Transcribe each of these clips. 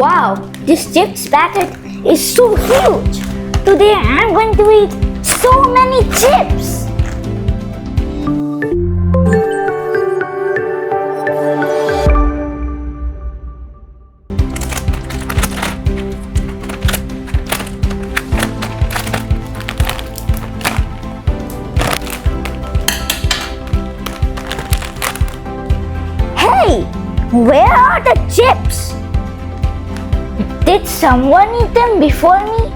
Wow, this chips packet is so huge. Today I'm going to eat so many chips. Hey, where are the chips? Did someone eat them before me?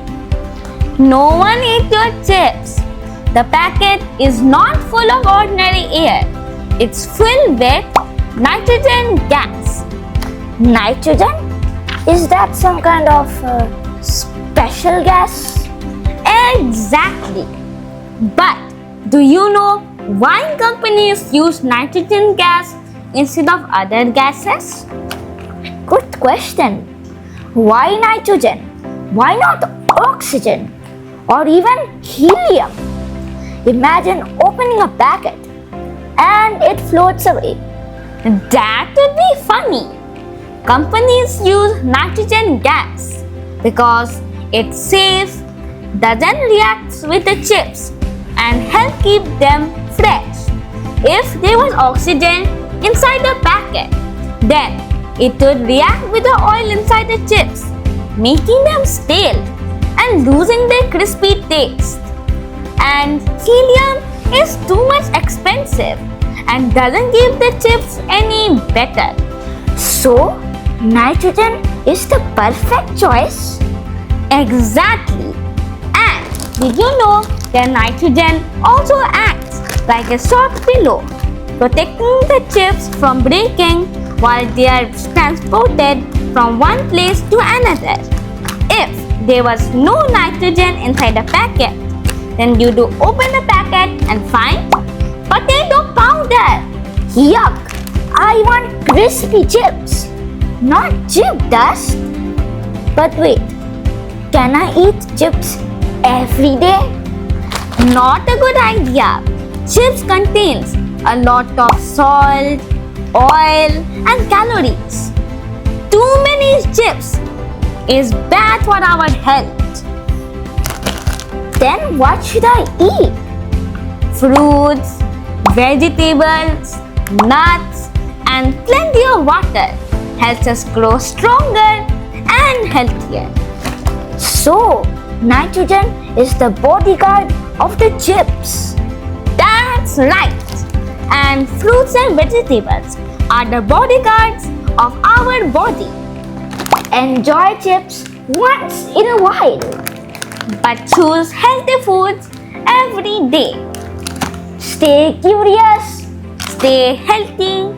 No one ate your chips. The packet is not full of ordinary air. It's filled with nitrogen gas. Nitrogen? Is that some kind of special gas? Exactly. But do you know why companies use nitrogen gas instead of other gases? Good question. Why nitrogen? Why not oxygen? Or even helium? Imagine opening a packet and it floats away. That would be funny. Companies use nitrogen gas because it's safe, doesn't react with the chips, and help keep them fresh. If there was oxygen inside the packet, then it would react with the oil inside the chips, making them stale and losing their crispy taste. And helium is too much expensive and doesn't give the chips any better. So, nitrogen is the perfect choice? Exactly. And did you know that nitrogen also acts like a soft pillow, protecting the chips from breaking while they are transported from one place to another? If there was no nitrogen inside the packet, then you do open the packet and find potato powder. Yuck! I want crispy chips, not chip dust. But wait, can I eat chips every day? Not a good idea. Chips contains a lot of salt, oil and calories. Too many chips is bad for our health. Then what should I eat? Fruits, vegetables, nuts and plenty of water helps us grow stronger and healthier. So, nitrogen is the bodyguard of the chips. That's right. And fruits and vegetables are the bodyguards of our body. Enjoy chips once in a while, but choose healthy foods every day. Stay curious, stay healthy,